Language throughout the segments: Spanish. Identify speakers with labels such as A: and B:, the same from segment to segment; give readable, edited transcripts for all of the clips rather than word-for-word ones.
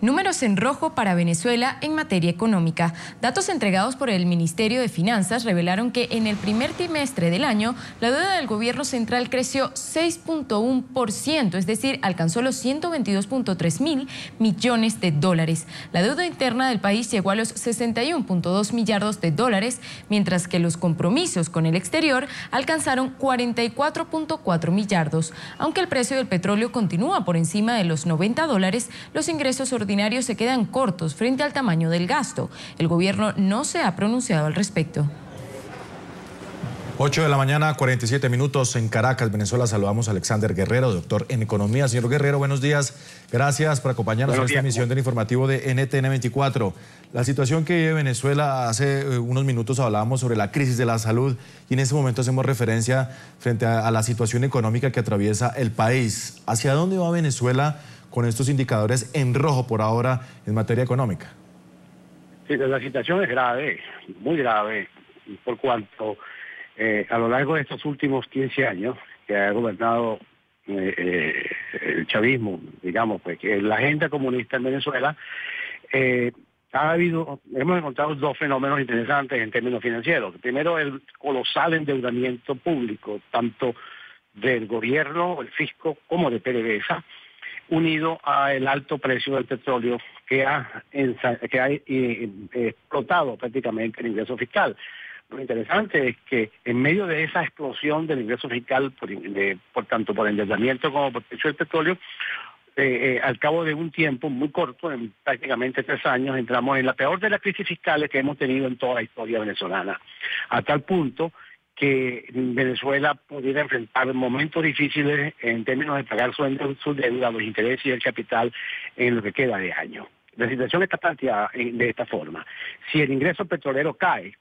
A: Números en rojo para Venezuela en materia económica. Datos entregados por el Ministerio de Finanzas revelaron que en el primer trimestre del año la deuda del gobierno central creció 6.1%, es decir, alcanzó los 122.3 mil millones de dólares. La deuda interna del país llegó a los 61.2 millardos de dólares, mientras que los compromisos con el exterior alcanzaron 44.4 millardos. Aunque el precio del petróleo continúa por encima de los $90, los ingresos ordinarios se quedan cortos frente al tamaño del gasto. El gobierno no se ha pronunciado al respecto.
B: 8 de la mañana, 47 minutos en Caracas, Venezuela. Saludamos a Alexander Guerrero, doctor en Economía. Señor Guerrero, buenos días. Gracias por acompañarnos en esta emisión del informativo de NTN 24. La situación que vive Venezuela, hace unos minutos hablábamos sobre la crisis de la salud y en este momento hacemos referencia frente a la situación económica que atraviesa el país. ¿Hacia dónde va Venezuela con estos indicadores en rojo por ahora en materia económica?
C: Sí, la situación es grave, muy grave, por cuanto a lo largo de estos últimos 15 años que ha gobernado el chavismo, digamos, pues que la agenda comunista en Venezuela, hemos encontrado dos fenómenos interesantes en términos financieros. Primero, el colosal endeudamiento público, tanto del gobierno, el fisco, como de PDVSA, unido al alto precio del petróleo que ha explotado prácticamente el ingreso fiscal. Lo interesante es que en medio de esa explosión del ingreso fiscal, por tanto por endeudamiento como por precio del petróleo, al cabo de un tiempo muy corto, en prácticamente 3 años, entramos en la peor de las crisis fiscales que hemos tenido en toda la historia venezolana, a tal punto que Venezuela pudiera enfrentar momentos difíciles en términos de pagar su deuda, los intereses y el capital en lo que queda de año. La situación está planteada de esta forma. Si el ingreso petrolero cae,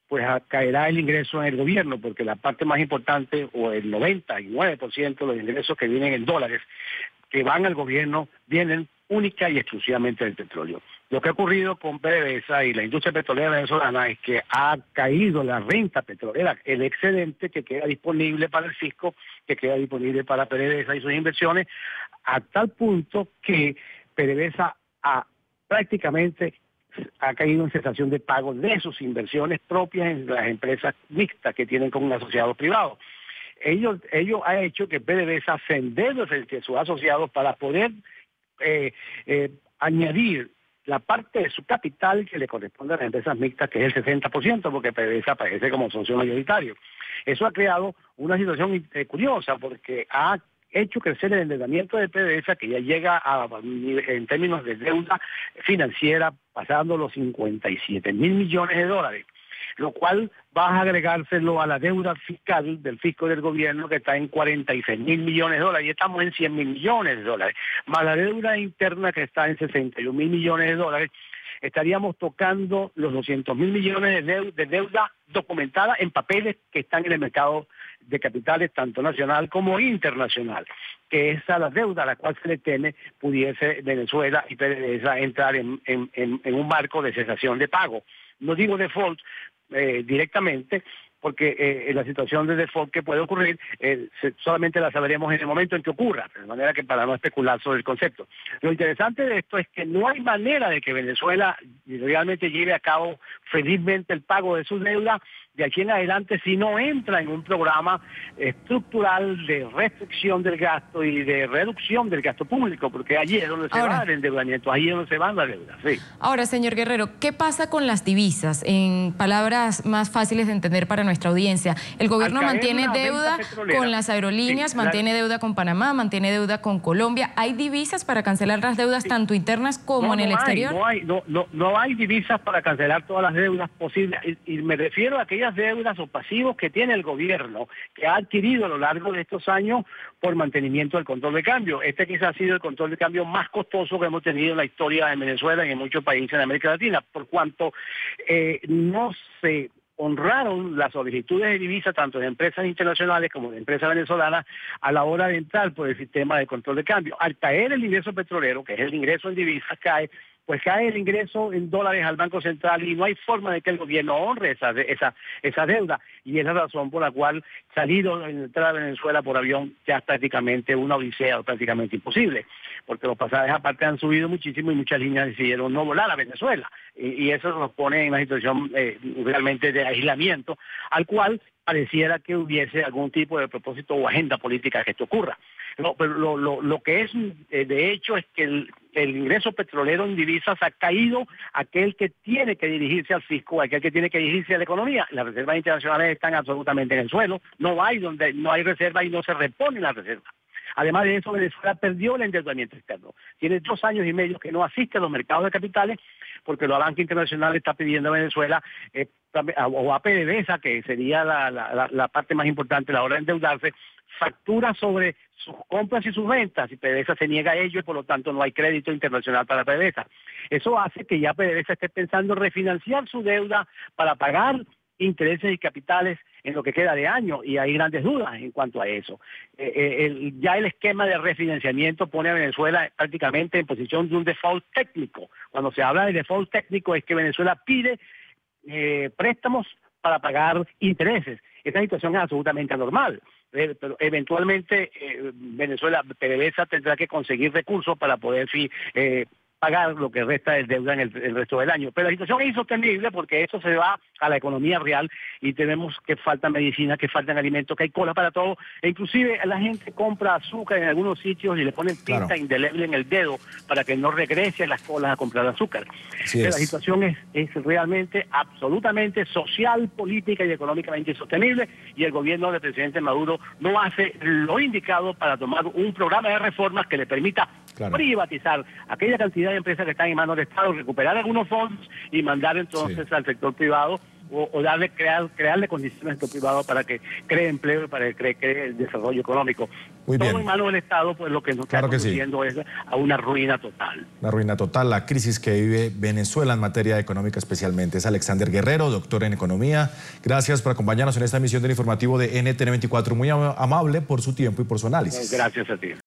C: pues caerá el ingreso en el gobierno, porque la parte más importante, o el 99% de los ingresos que vienen en dólares, que van al gobierno, vienen única y exclusivamente del petróleo. Lo que ha ocurrido con PDVSA y la industria petrolera venezolana es que ha caído la renta petrolera, el excedente que queda disponible para el fisco, que queda disponible para PDVSA y sus inversiones, a tal punto que PDVSA prácticamente ha caído en cesación de pago de sus inversiones propias en las empresas mixtas que tienen con asociados privados. Ello ha hecho que PDVSA se endeude frente a sus asociados para poder añadir la parte de su capital que le corresponde a las empresas mixtas, que es el 60%, porque PDVSA aparece como socio mayoritario. Eso ha creado una situación curiosa, porque ha hecho crecer el endeudamiento de PDVSA, que ya llega en términos de deuda financiera pasando los 57 mil millones de dólares, lo cual va a agregárselo a la deuda fiscal del fisco del gobierno, que está en 46 mil millones de dólares, y estamos en 100 mil millones de dólares, más la deuda interna que está en 61 mil millones de dólares. Estaríamos tocando los 200 mil millones de deuda documentada en papeles que están en el mercado de capitales, tanto nacional como internacional, que es a la deuda a la cual se le teme pudiese Venezuela y PDVSA entrar en un marco de cesación de pago. No digo default directamente, porque la situación de default que puede ocurrir solamente la sabremos en el momento en que ocurra, de manera que para no especular sobre el concepto. Lo interesante de esto es que no hay manera de que Venezuela realmente lleve a cabo felizmente el pago de sus deudas de aquí en adelante si no entra en un programa estructural de restricción del gasto y de reducción del gasto público, porque allí es donde se va el endeudamiento, ahí es donde se van las deudas. Sí.
A: Ahora, señor Guerrero, ¿qué pasa con las divisas? En palabras más fáciles de entender para nuestra audiencia, el gobierno mantiene deuda con las aerolíneas, mantiene deuda con Panamá, mantiene deuda con Colombia. ¿Hay divisas para cancelar las deudas tanto internas como en el exterior?
C: No hay divisas para cancelar todas las deudas posibles, y me refiero a aquellas deudas o pasivos que tiene el gobierno, que ha adquirido a lo largo de estos años por mantenimiento del control de cambio. Este quizás ha sido el control de cambio más costoso que hemos tenido en la historia de Venezuela y en muchos países de América Latina, por cuanto no se honraron las solicitudes de divisa tanto de empresas internacionales como de empresas venezolanas a la hora de entrar por el sistema de control de cambio. Al caer el ingreso petrolero, que es el ingreso en divisas, cae pues cae el ingreso en dólares al Banco Central y no hay forma de que el gobierno honre esa deuda. Y es la razón por la cual entrar a Venezuela por avión ya es prácticamente una odisea, prácticamente imposible, porque los pasajes aparte han subido muchísimo y muchas líneas decidieron no volar a Venezuela. Y eso nos pone en una situación realmente de aislamiento, al cual pareciera que hubiese algún tipo de propósito o agenda política que esto ocurra. No, pero lo que es de hecho es que el ingreso petrolero en divisas ha caído. Aquel que tiene que dirigirse al fisco, aquel que tiene que dirigirse a la economía. Las reservas internacionales están absolutamente en el suelo, no hay reserva y no se reponen las reservas. Además de eso, Venezuela perdió el endeudamiento externo. Tiene 2 años y medio que no asiste a los mercados de capitales porque la banca internacional está pidiendo a Venezuela o a PDVSA, que sería la parte más importante a la hora de endeudarse, factura sobre sus compras y sus ventas, y PDVSA se niega a ello y por lo tanto no hay crédito internacional para PDVSA. Eso hace que ya PDVSA esté pensando en refinanciar su deuda para pagar intereses y capitales en lo que queda de año, y hay grandes dudas en cuanto a eso. Ya el esquema de refinanciamiento pone a Venezuela prácticamente en posición de un default técnico. Cuando se habla de default técnico es que Venezuela pide préstamos para pagar intereses. Esta situación es absolutamente anormal. Pero eventualmente PDVSA tendrá que conseguir recursos para poder pagar lo que resta de deuda en el resto del año. Pero la situación es insostenible porque eso se va a la economía real y tenemos que falta medicina, que faltan alimentos, que hay cola para todo. E inclusive la gente compra azúcar en algunos sitios y le ponen tinta indeleble en el dedo para que no regrese a las colas a comprar azúcar. Pero la situación es realmente, absolutamente social, política y económicamente insostenible, y el gobierno del presidente Maduro no hace lo indicado para tomar un programa de reformas que le permita privatizar aquella cantidad de empresas que están en manos del Estado, recuperar algunos fondos y mandar entonces al sector privado o crearle condiciones al sector privado para que cree empleo y para que cree el desarrollo económico. Todo en manos del Estado, pues lo que nos está conduciendo es a una ruina total.
B: Una ruina total, la crisis que vive Venezuela en materia económica especialmente. Es Alexander Guerrero, doctor en economía. Gracias por acompañarnos en esta emisión del informativo de NTN 24. Muy amable por su tiempo y por su análisis.
C: Gracias a ti.